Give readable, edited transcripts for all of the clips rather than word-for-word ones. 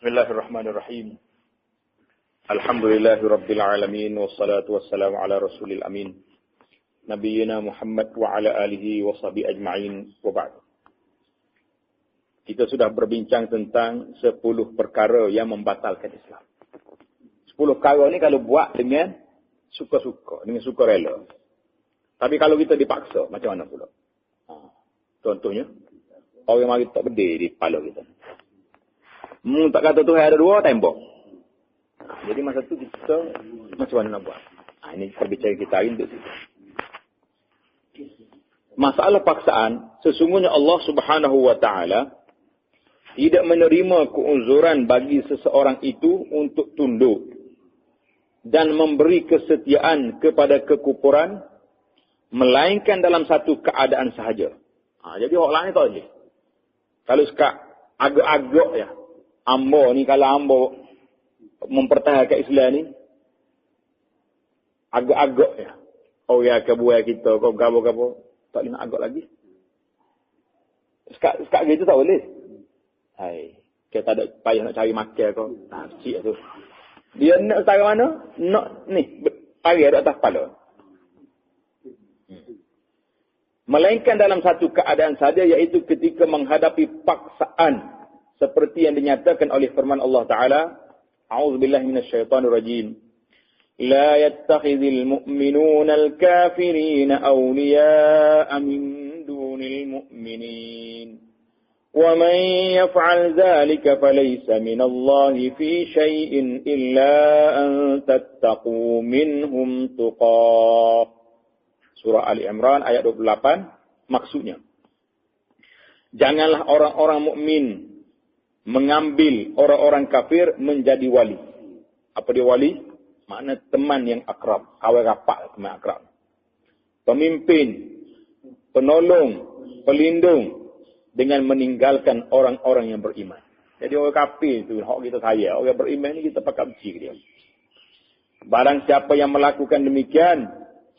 Bismillahirrahmanirrahim. Alhamdulillahirabbil alamin wassalatu wassalamu ala rasulil amin. Nabiyyina Muhammad wa ala alihi wa sahbihi ajma'in wa ba'd. Kita sudah berbincang tentang 10 perkara yang membatalkan Islam. 10 perkara ni kalau buat dengan suka-suka, dengan sukarela. Tapi kalau kita dipaksa, macam mana pula? Contohnya, orang mari tak bedil di kepala kita. Tak kata Tuhan ada 2, tembok. Jadi masa tu kita macam mana nak buat? Ini perbicaraan kita hari untuk itu. Masalah paksaan, sesungguhnya Allah Subhanahu wa taala tidak menerima keuzuran bagi seseorang itu untuk tunduk dan memberi kesetiaan kepada kekufuran, melainkan dalam satu keadaan sahaja. Jadi orang lain tak boleh. Kalau sekat agak-agak ya, ambo ni kalau ambo mempertahankan Islam ni, agak-agak ya. Oh ya kebuai kita, kau gabo-gabo, tak boleh nak agak lagi. Sekat gitu tak boleh. Hai, kita tak ada payah nak cari makan kau. Cik tu. Dia nak cara mana? Nak ni, pari ada atas kepala. Melainkan dalam satu keadaan saja, iaitu ketika menghadapi paksaan seperti yang dinyatakan oleh firman Allah Ta'ala, A'udzubillahi minasyaitonirrajim. La yattakhidhul mu'minuna al-kafirina awliya'a min dunil mu'minin. Wa man yaf'al dhalika falaysa minallahi fi syai'in illa an tattaqu minhum tuqah. Surah Ali Imran ayat 28, maksudnya, janganlah orang-orang mukmin mengambil orang-orang kafir menjadi wali. Apa dia wali? Makna teman yang akrab, kawan rapat, teman akrab. Pemimpin, penolong, pelindung dengan meninggalkan orang-orang yang beriman. Jadi orang kafir itu hak kita saya, orang beriman ni kita pakai benci dia. Barang siapa yang melakukan demikian,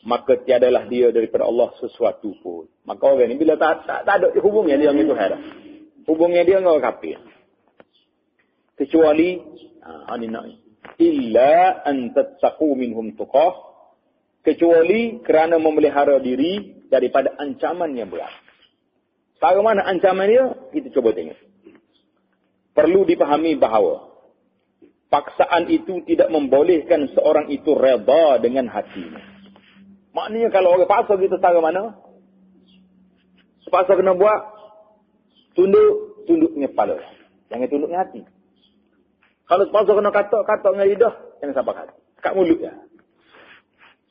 maka tiadalah dia daripada Allah sesuatu pun. Maka orang ni bila tak ada hubungnya dia dengan Tuhan. Hubungnya dia dengan orang kafir. Kecuali illa an tattaqu minhum tuqah, kecuali kerana memelihara diri daripada ancaman yang berat. Bagaimana ancaman dia? Kita cuba tengok. Perlu dipahami bahawa paksaan itu tidak membolehkan seorang itu redha dengan hatinya. Maknanya kalau orang paksa kita cara mana? Sepaksa kena buat, tunduk dengan kepala. Jangan tunduk dengan hati. Kalau sepaksa kena kata dengan lidah, jangan sampai hati. Kat mulut ya.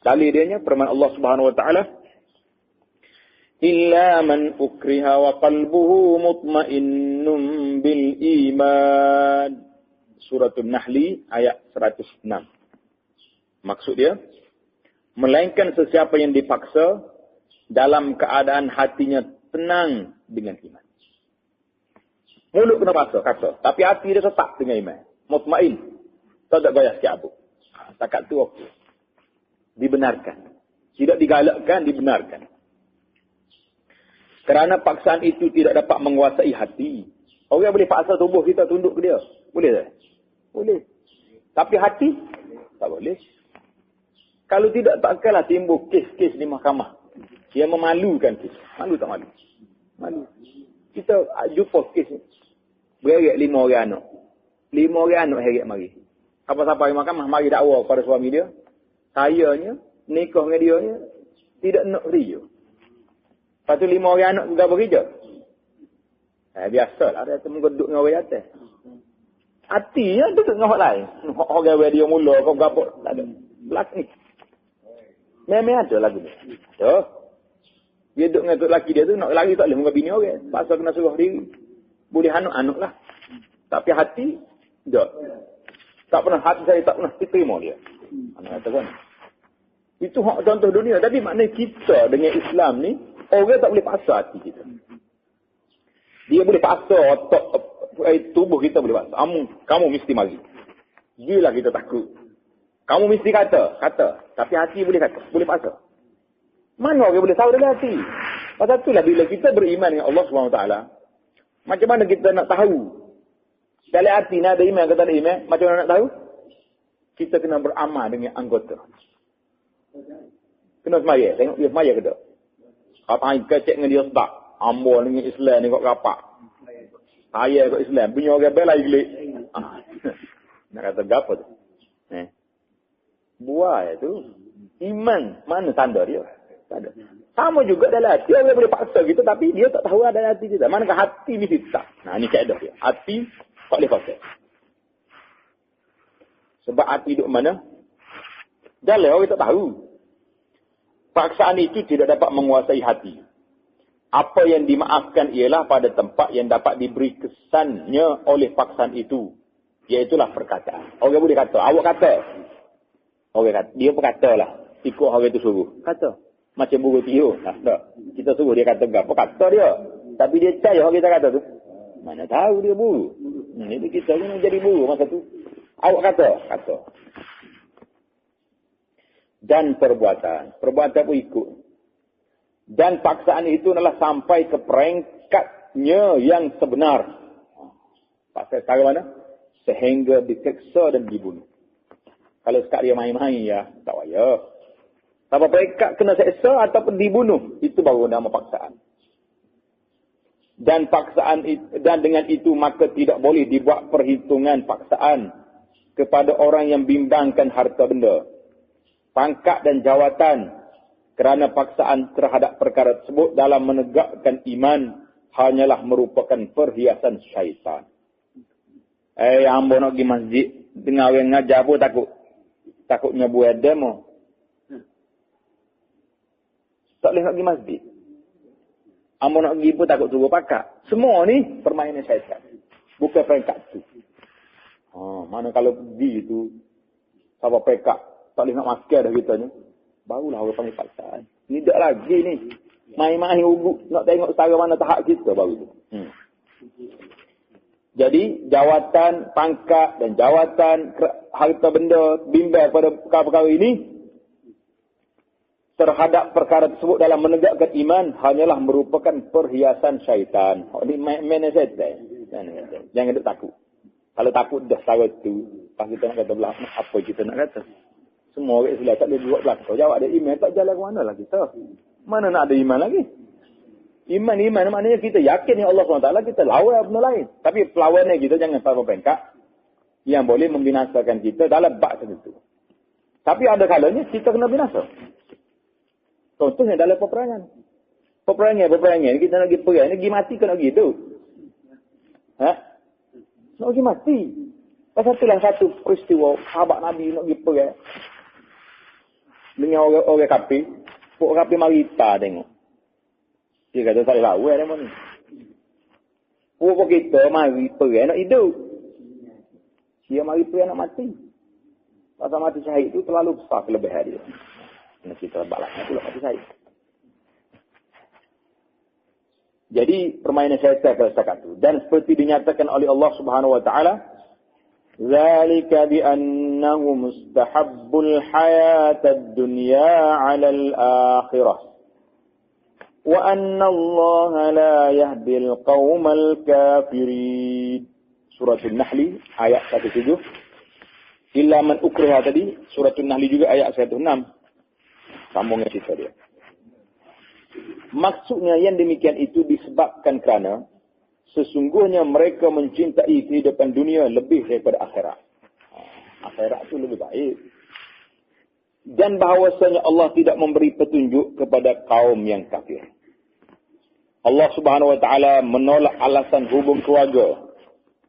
Dalil dia firman Allah Subhanahu wa taala, illa man ukriha wa qalbuhu mutmainnun bil iman. Suratul Nahl ayat 106. Maksud dia, melainkan sesiapa yang dipaksa dalam keadaan hatinya tenang dengan iman. Mulut kena paksa, kata. Tapi hati dia tetap dengan iman. Mutmain. Tak ada gaya sikit abu. Takat tu okey. Dibenarkan. Tidak digalakkan, dibenarkan. Kerana paksaan itu tidak dapat menguasai hati. Orang boleh paksa tubuh kita tunduk ke dia. Boleh tak? Boleh. Tapi hati, tak boleh. Kalau tidak, takkanlah timbul kes-kes di mahkamah yang memalukan kes. Malu tak malu? Malu. Kita jumpa kes ni. Berheret 5 orang anak. 5 orang anak heret mari. Apa-apa di mahkamah, mari dakwa kepada suami dia. Sayanya, nikah dengan dia ni, tidak nak kerja. Lepas tu 5 orang anak juga bekerja. Biasalah, dia menggodok dengan orang atas. Hati ya, duduk dengan orang lain. Orang dia mula, kau berapa. Tak ada. Belakang ni. Memang ada lagu ni. Ada. Dia duduk dengan lelaki dia tu, nak lari tak boleh muka bini orang. Pasal kena suruh diri. Boleh anuk-anuk lah. Tapi hati, tak. Tak pernah, hati saya tak pernah diterima dia. Anak kata kan. Itu hak contoh dunia. Tapi maknanya kita dengan Islam ni, orang tak boleh paksa hati kita. Dia boleh paksa otak, tubuh kita boleh paksa. Kamu mesti mari. Yelah kita takut. Kamu mesti kata. Tapi hati boleh kata. Boleh paksa. Mana orang boleh tahu dalam hati? Pasal itulah bila kita beriman dengan Allah SWT, macam mana kita nak tahu Dalam hati nak ada iman ke tak ada iman, macam mana nak tahu? Kita kena beramal dengan anggota. Kena semaya, tengok dia semaya ke tak? Apa yang kecek dengan dia sebab. Ambo dengan Islam ni kok kapak. Saya kok Islam, punya orang belai gelik. Nak kata apa tu? Buat tu. Iman, mana tanda dia? Tak ada. Sama juga dalam hati. Dia boleh paksa kita, tapi dia tak tahu ada hati kita. Manakah hati mesti tak. Nah, ni kaedah dia. Hati tak boleh paksa. Sebab hati duduk mana? Jalan orang tak tahu. Paksaan itu tidak dapat menguasai hati. Apa yang dimaafkan ialah pada tempat yang dapat diberi kesannya oleh paksaan itu. Iaitulah perkataan. Orang boleh kata. Awak kata. Orang kata. Dia pun katalah. Ikut orang itu suruh. Kata. Macam buruk tiup. Tak. Kita suruh dia kata apa. Kata dia. Tapi dia percaya orang kita kata tu. Mana tahu dia buruk. Ini kita pun jadi buruk masa tu. Awak kata. Kata. Dan perbuatan. Perbuatan pun ikut. Dan paksaan itu adalah sampai ke peringkatnya yang sebenar. Paksaan cara mana? Sehingga diseksa dan dibunuh. Kalau sekat dia main-main ya, tak payah. Sampai peringkat kena seksa ataupun dibunuh. Itu baru nama paksaan. Dan paksaan dan dengan itu maka tidak boleh dibuat perhitungan paksaan kepada orang yang bimbangkan harta benda, pangkat dan jawatan. Kerana paksaan terhadap perkara tersebut dalam menegakkan iman hanyalah merupakan perhiasan syaitan. Ambo nak pergi masjid, dengar orang ngajar pun takut. Takutnya buat demo. Tak boleh nak pergi masjid. Ambo nak pergi pun takut suruh pakak. Semua ni permainan syaitan. Bukan peringkat tu. Mana kalau pergi tu, siapa peringkat, tak boleh nak masker dah kita ni. Barulah orang panggil paksaan. Ni tak lagi ni. Main-main ugut. Nak tengok setara mana tahap kita baru tu. Jadi, jawatan, pangkat dan jawatan, harta benda, bimbang pada perkara-perkara ini, terhadap perkara tersebut dalam menegakkan iman, hanyalah merupakan perhiasan syaitan. Ini main syaitan. Jangan duk takut. Kalau takut dah setara tu, pas kita nak kata belah, apa kita nak kata? Semua orang Islam tak boleh buat belakang. Jawab ada iman, tak jalan ke mana lah kita. Mana nak ada iman lagi? Iman maknanya kita yakin yang Allah SWT, kita lawan benda lain. Tapi perlawanan kita jangan sampai pengkak yang boleh membinasakan kita dalam bab tertentu. Tapi ada kalanya kita kena binasa. Contohnya dalam peperangan. Peperangan. Kita nak pergi perang, nak pergi mati ke nak pergi tu? Nak pergi mati. Pasal itulah satu peristiwa sahabat Nabi nak pergi perang. Dengan orang kafir, orang kafir marita tengok. Dia kata tak boleh lawan dia ni. Pokok kita mari perang nak hidup. Dia mari perang nak mati. Pasal mati syahid itu terlalu besar kelebihan dia. Kena kita balaknya pula mati syahid. Jadi permainan syaitan pada setakat itu. Dan seperti dinyatakan oleh Allah Subhanahu Wa Taala, ذلك بأنه مستحب الحياة الدنيا على الآخرة وأن الله لا يهدي القوم الكافرين. Surah An-Nahl ayat 17. Illa man ukriha tadi, Surah An-Nahl juga ayat 16. Sambungnya cerita dia. Maksudnya yang demikian itu disebabkan kerana sesungguhnya mereka mencintai kehidupan dunia lebih daripada akhirat. Akhirat itu lebih baik. Dan bahawasanya Allah tidak memberi petunjuk kepada kaum yang kafir. Allah Subhanahu Wa Taala menolak alasan hubung keluarga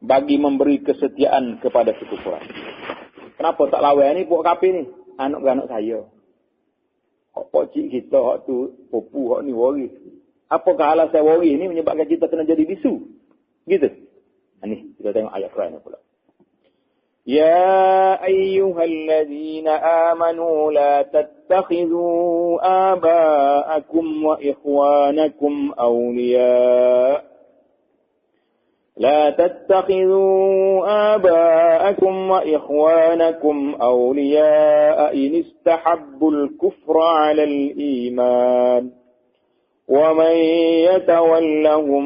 bagi memberi kesetiaan kepada kekufuran. Kenapa tak lawan ni puak kafir ni? Anak-anak saya. Hak pocik kita, hak tu, pupu, hak ni waris. Apakah alasan waris ni menyebabkan kita kena jadi bisu? Gitu. Ini kita tengok ayat Quran pula. Ya ayyuhallazina amanu la tattakhidhu aba'akum wa ikhwanakum awliya. لا تتخذوا آباءكم وإخوانكم أولياء إن استحبوا الكفر على الإيمان ومن يتولهم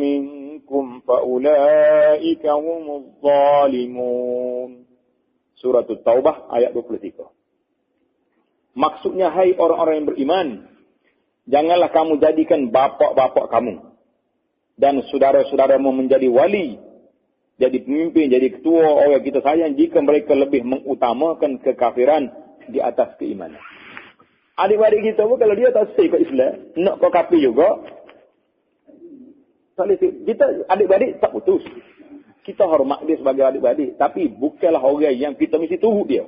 منكم تَوَلَّوْهُمْ فَأُولَئِكَ هُمُ الظَّالِمُونَ. Surah At-Taubah ayat 23. Maksudnya, hai orang-orang yang beriman, janganlah kamu jadikan bapak-bapak kamu dan saudara-saudaramu menjadi wali, jadi pemimpin, jadi ketua orang kita sayang jika mereka lebih mengutamakan kekafiran di atas keimanan. Adik-adik kita pun kalau dia tak stay kat Islam, nak kau kafir juga, kita adik-adik tak putus. Kita hormat dia sebagai adik-adik, tapi bukanlah orang yang kita mesti turut dia.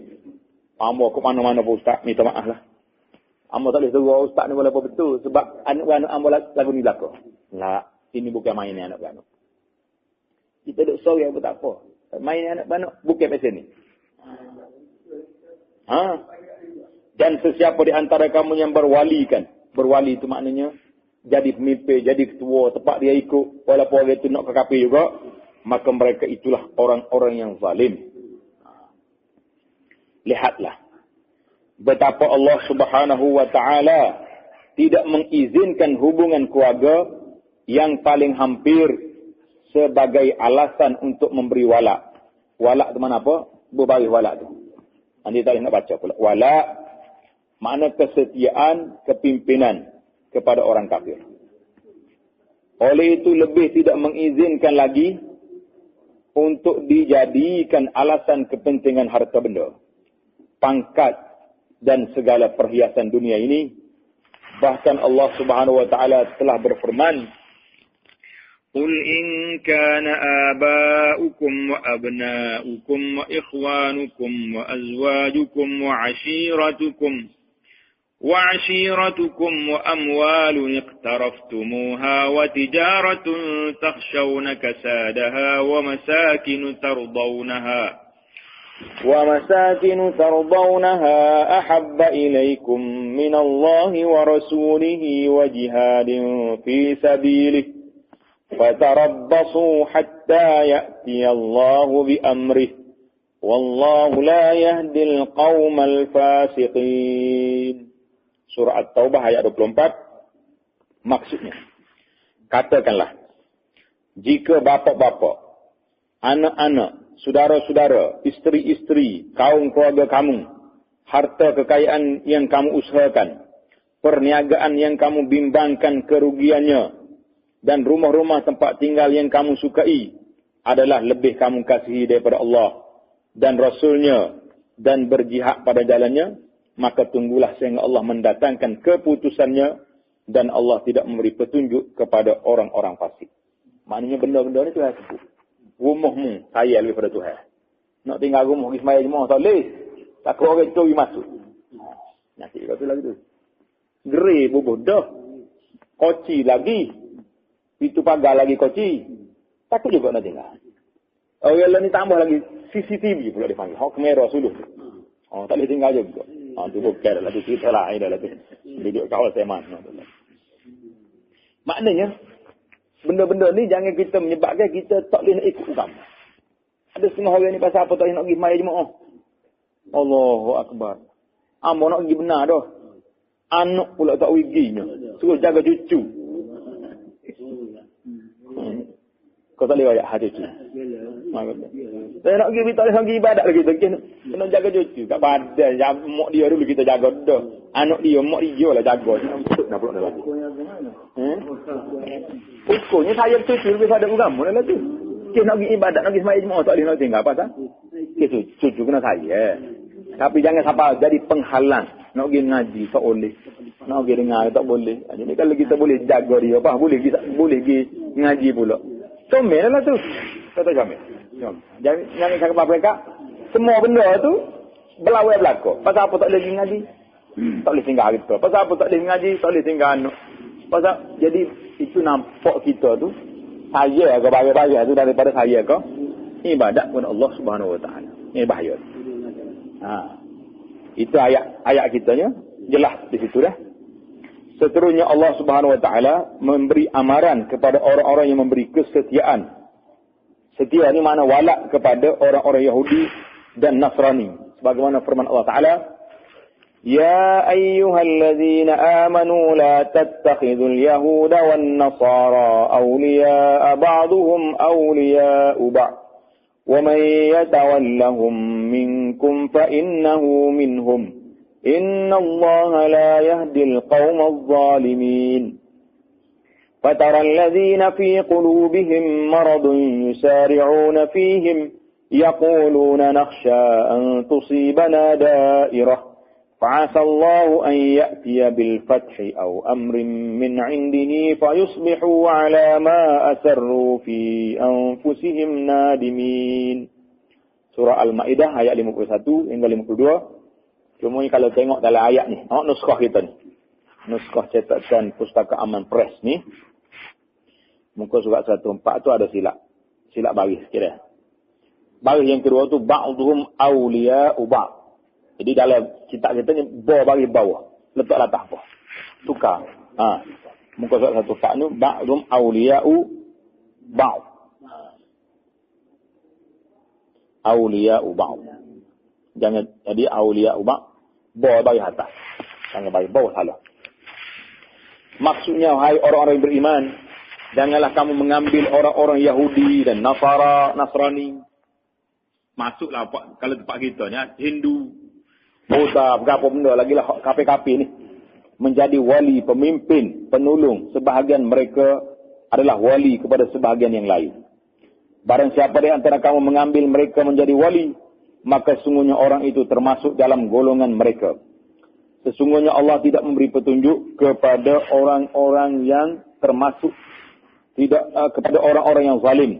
Amo ke mana-mana pun ustaz, minta maaf lah. Amo tak boleh suruh ustaz ni boleh apa betul sebab anak-anak amo lagu ni belaka. Lah, ini bukan main anak-anak. Kita duk sorry apa tak apa. Main anak-anak bukan pasal ni. Dan sesiapa di antara kamu yang berwali itu maknanya jadi pemimpin, jadi ketua, tempat dia ikut walaupun orang itu nak ke kafir juga, maka mereka itulah orang-orang yang zalim. Lihatlah betapa Allah Subhanahu wa taala tidak mengizinkan hubungan keluarga yang paling hampir sebagai alasan untuk memberi wala. Wala tu mana apa? Berbaris wala tu. Nanti tak nak baca pula. Wala makna kesetiaan, kepimpinan kepada orang kafir. Oleh itu lebih tidak mengizinkan lagi untuk dijadikan alasan kepentingan harta benda, pangkat dan segala perhiasan dunia ini. Bahkan Allah Subhanahu wa taala telah berfirman, "Qul in kana aba'ukum wa abna'ukum wa ikhwanukum wa azwajukum wa 'ashiratukum wa amwalun iqtaraftumuha wa tijaratun takhshawna kasadaha wa masakin tardawnaha ahabba ilaykum min Allahi wa rasulihi wa jihadin fi sabilihi fatarabbasu hatta ya'tiya Allahu bi amrihi wallahu la yahdil qaumal fasiqin." Surah At-Taubah ayat 24. Maksudnya, katakanlah, jika bapa-bapa, anak-anak, saudara-saudara, isteri-isteri, kaum keluarga kamu, harta kekayaan yang kamu usahakan, perniagaan yang kamu bimbangkan kerugiannya, dan rumah-rumah tempat tinggal yang kamu sukai adalah lebih kamu kasihi daripada Allah dan Rasulnya dan berjihad pada jalannya, maka tunggulah sehingga Allah mendatangkan keputusannya dan Allah tidak memberi petunjuk kepada orang-orang fasik. Maknanya benda-benda ni Tuhan sebut. Rumahmu saya lebih pada Tuhan. Nak tinggal rumah pergi semaya jemaah tak boleh. Takut orang curi masuk. Nanti kata lagi tu. Gerai bubuh dah. Koci lagi. Pintu pagar lagi koci. Takut juga nak tinggal. Orang lain ni tambah lagi CCTV pula dipanggil. Hak kamera suluh. Tak boleh tinggal juga. Tu bukan lah tu cerita lain dah lah tu. Duduk kawal seman. Maknanya benda-benda ni jangan kita menyebabkan kita tak boleh nak ikut agama. Ada setengah orang ni pasal apa tak boleh nak pergi maya jemaah. Allahu Akbar. Amo nak pergi benar dah. Anak pula tak perginya. Suruh jaga cucu. Kau tak boleh ayat cucu. Saya nak pergi, tak boleh pergi ibadat lagi. Kena jaga cucu. Kat badan, mak dia dulu kita jaga dah. Anak dia, mak dia lah jaga. Nak pula dah lagi. Ukurnya saya cucu lebih pada agama dah lah tu. Kita nak pergi ibadat, nak pergi semaya jemaah, tak boleh nak tinggal. Apa tak? Kita cucu kena saya. Tapi jangan sampai jadi penghalang. Nak pergi ngaji, tak boleh. Nak pergi dengar, tak boleh. Jadi kalau kita boleh jaga dia, apa? Boleh pergi ngaji pula. Comel lah tu. Kata comel. Jangan cakap apa mereka. Semua benda tu berlawan belakang. Pasal apa tak boleh pergi ngaji? Tak boleh tinggal kita. Pasal apa tak boleh ngaji? Tak boleh tinggal anak. Pasal jadi itu nampak kita tu saya ke bagi-bagi tu daripada saya ke ibadat kepada Allah Subhanahu Wa Taala. Ini bahaya. Itu ayat kitanya jelas di situ dah. Seterusnya Allah Subhanahu Wa Taala memberi amaran kepada orang-orang yang memberi kesetiaan. Setia ni makna wala kepada orang-orang Yahudi dan Nasrani. Sebagaimana firman Allah Taala, يا أيها الذين آمنوا لا تتخذوا اليهود والنصارى أولياء بعضهم أولياء بعض ومن يتولهم منكم فإنه منهم إن الله لا يهدي القوم الظالمين فترى الذين في قلوبهم مرض يسارعون فيهم يقولون نخشى أن تصيبنا دائرة فعسى الله أن يأتي بالفتح أو أمر من عنده فيصبحوا على ما أسروا في أنفسهم نادمين. Surah Al-Ma'idah ayat 51 hingga 52. Cuma kalau tengok dalam ayat ni, nuskah kita ni. Nuskah cetakan Pustaka Aman Press ni. Muka surat 104 tu ada silap. Silap baris kira. Baris yang kedua tu ba'duhum awliya'u ba'd. Jadi dalam kitab kita ni baris bawah. Letak atas apa? Tukar. Muka surat 104 ni ba'duhum awliya'u ba'd. Awliya'u ba'd. Jangan jadi awliya'u ba'd. Baris atas. Jangan baris bawah salah. Maksudnya hai orang-orang yang beriman, janganlah kamu mengambil orang-orang Yahudi dan Nasrani. Masuklah kalau tempat kita ni Hindu, Buddha, berapa benda lagi lah kafe-kafe ni. Menjadi wali, pemimpin, penolong. Sebahagian mereka adalah wali kepada sebahagian yang lain. Barang siapa di antara kamu mengambil mereka menjadi wali, maka sesungguhnya orang itu termasuk dalam golongan mereka. Sesungguhnya Allah tidak memberi petunjuk kepada orang-orang yang termasuk kepada orang-orang yang zalim.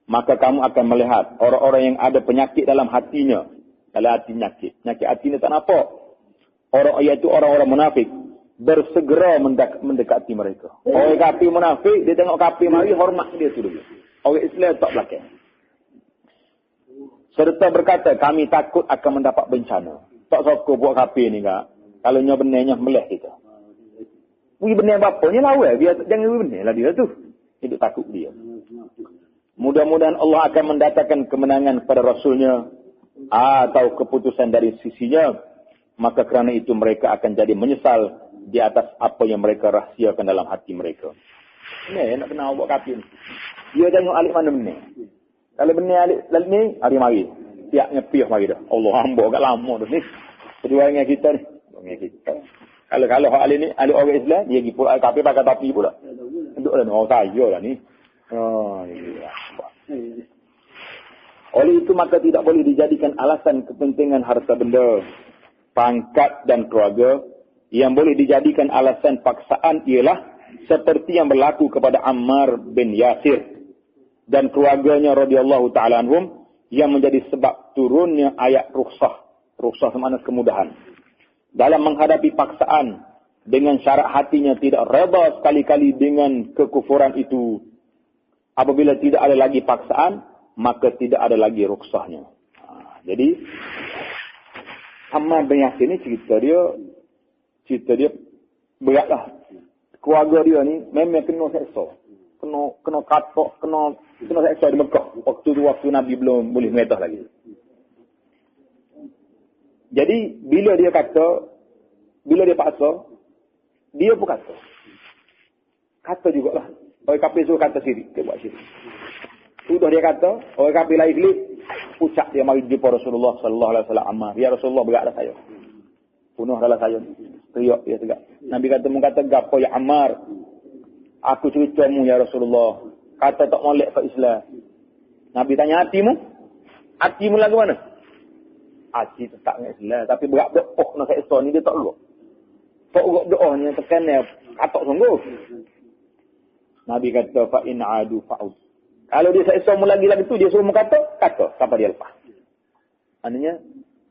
Maka kamu akan melihat orang-orang yang ada penyakit dalam hatinya. Dalam hati penyakit. Penyakit hati ni tak nampak. Iaitu orang-orang munafik. Bersegera mendekati mereka. Orang kafir munafik, dia tengok kafir mari, hormat dia tu dulu. Orang Islam tak belakang. Serta berkata, kami takut akan mendapat bencana. Tak sokong buat kafir ni kak. Kalau nya benarnya meleh kita. Wih benar bapanya lawa. Biar jangan benar lah dia tu. Itu takut dia. Mudah-mudahan Allah akan mendatangkan kemenangan kepada Rasulnya atau keputusan dari sisinya. Maka kerana itu mereka akan jadi menyesal di atas apa yang mereka rahsiakan dalam hati mereka. Ni nak kena buat kafir ni. Dia tengok alik mana benar. Kalau benar alik ni, hari mari. Tiap ngepiah mari dah. Allah hamba agak lama dah ni. Kedua dengan kita ni. Dengan kita. Kalau alik ni, alik orang Islam, dia pergi pula kafir pakai tapi pula. Duduk lah ni. Oh saya lah ni. Oleh itu maka tidak boleh dijadikan alasan kepentingan harta benda, pangkat dan keluarga. Yang boleh dijadikan alasan paksaan ialah seperti yang berlaku kepada Ammar bin Yasir dan keluarganya radhiyallahu taala anhum yang menjadi sebab turunnya ayat rukhsah. Rukhsah bermakna kemudahan. Dalam menghadapi paksaan dengan syarat hatinya tidak reda sekali-kali dengan kekufuran itu. Apabila tidak ada lagi paksaan, maka tidak ada lagi rukhsahnya. Jadi Ammar bin Yasir ni cerita dia beratlah. Keluarga dia ni memang kena seksa. Kena katok, kena seksa di Mekah. Waktu Nabi belum boleh metah lagi. Jadi bila dia paksa, dia pun kata. Kata jugalah. Orang kafir suruh kata syirik, dia buat syirik. Sudah dia kata, orang kafir lain gelik, ucap dia mari jumpa Rasulullah sallallahu alaihi wasallam Ammar. Ya Rasulullah, beratlah saya. Bunuh adalah saya. Teriak dia tegak. Nabi kata, gapo ya Ammar? Aku ceritamu ya Rasulullah. Kata tak molek ke Islam. Nabi tanya hatimu? Hatimu lagu mana? Hati tetap dengan Islam. Tapi berat doa nak seksa ni dia tak luar. Tak urut doanya tekan dia. Katok sungguh. Nabi kata, fa'in adu fa'ud. Kalau dia seksa mu lagi tu, dia suruh mu kata sampai dia lepas. Maknanya,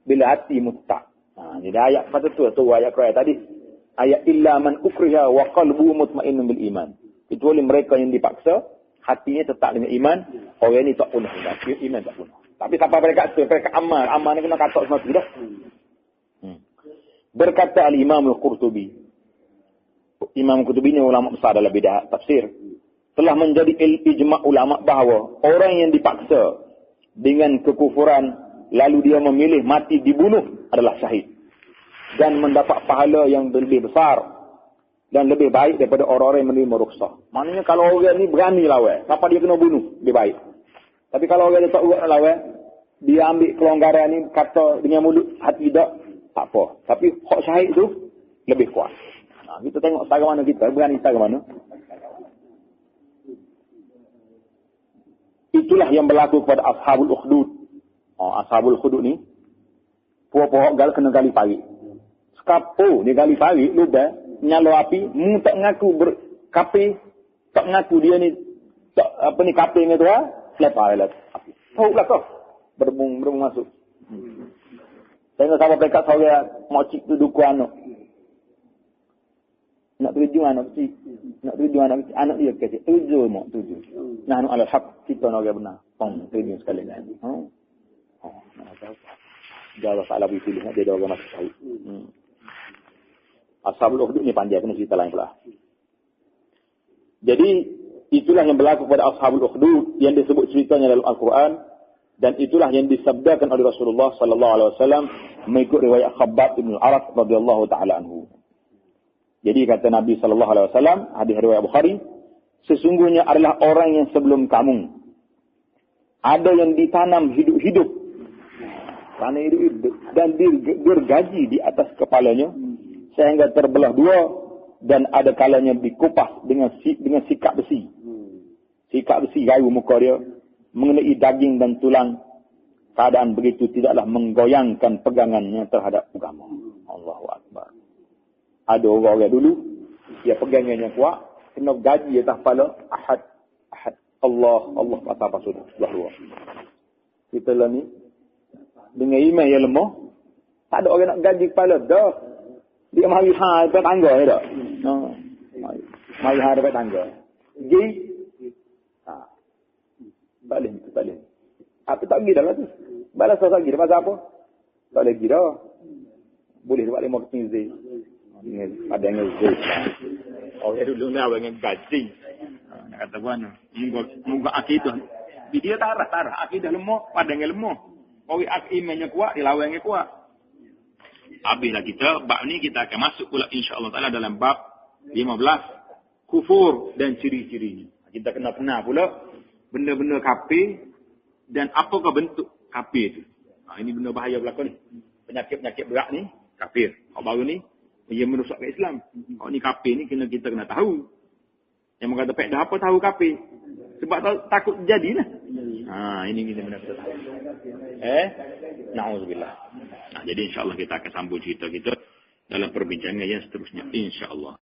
bila hatimu tak. Jadi ayat pada tu ayat Quran tadi. Ayat illa man ukriha wa qalbuhu mutmainnun bil iman. Kecuali mereka yang dipaksa, hatinya tetap dengan iman, orang ni tak punah. Iman tak punah. Tapi sampai mereka Ammar ni kena katak semua tu dah. Berkata al-Imam al-Qurtubi. Imam Qurtubi ni ulama besar dalam bidang tafsir. Telah menjadi ijma' ulama bahawa orang yang dipaksa dengan kekufuran lalu dia memilih mati dibunuh adalah syahid. dan mendapat pahala yang lebih besar dan lebih baik daripada orang-orang yang menerima rukhsah. Maknanya kalau orang ni berani lawan, siapa dia kena bunuh, lebih baik. Tapi kalau orang dia tak buat lawan, dia ambil kelonggaran ni, kata dengan mulut, hati tak apa. Tapi hak syahid tu lebih kuat. Kita tengok setara mana kita, berani setara mana. Itulah yang berlaku kepada Ashabul Ukhdud. Ashabul Ukhdud ni, puak-puak gal kena gali parit. Sekapo dia gali parit, lubang, nyala api, mu tak ngaku berkapi, tak ngaku dia ni, tak, apa ni kapi dengan tu lah, selepar lah api. Tahu lah kau, berbung masuk. Tengok sama pekat seorang mocik tu duku anak. Nak tuju anak kecil. Anak dia kecil. Tujuh. Nah, anu ala haq, kita nak benar. Tujuh sekali kan. Jawab salah pilih, dia ada orang masuk syahid. Ashabul Ukhdud ni panjang, kena cerita lain pula. Jadi, itulah yang berlaku pada Ashabul Ukhdud yang disebut ceritanya dalam Al-Quran, dan itulah yang disabdakan oleh Rasulullah sallallahu alaihi wasallam mengikut riwayat Khabbab bin Al-Arat radhiyallahu taala anhu. Jadi kata Nabi sallallahu alaihi wasallam, hadis riwayat Bukhari, sesungguhnya adalah orang yang sebelum kamu ada yang ditanam hidup-hidup. Tanah hidup-hidup dan gergaji di atas kepalanya sehingga terbelah dua, dan ada kalanya dikupas dengan sikat besi. Sikat besi kayu muka dia mengenai daging dan tulang. Keadaan begitu tidaklah menggoyangkan pegangannya terhadap agama. Allahu Akbar. Ada orang dulu, dia pegangannya kuat, kena gaji atas kepala, ahad. Allah kata apa sudah dua. Kita lah ni, dengan iman yang lemah, tak ada orang nak gaji kepala, dah. Dia mari dekat tangga ni dah. Mari dekat tangga. Pergi. Balik. Apa tak pergi dah lah tu. Balas tak pergi dah pasal apa? Tak boleh pergi dah. Boleh buat 5 keping zil. Ada yang zil. Orang dulu ni awak dengan gaji. Nak kata mana? Muka akidah. Dia tarah. Akidah lemah, padangnya lemah. Orang imannya kuat, dia lawannya kuat. Habislah kita, bab ni kita akan masuk pula insya-Allah taala dalam bab 15 kufur dan ciri-cirinya. Kita kena kenal pula benda-benda kafir dan apakah bentuk kafir itu. Ini benda bahaya belaka ni. Penyakit-penyakit berat ni kafir. Hak baru ni ia merosakkan Islam. Hak ni kafir ni kita kena tahu. Yang mengata pek dah apa tahu kafir. Sebab takut jadilah. Ini kita benar kita tahu. Na'udzubillah. Jadi insya-Allah kita akan sambung cerita kita dalam perbincangan yang seterusnya insya-Allah.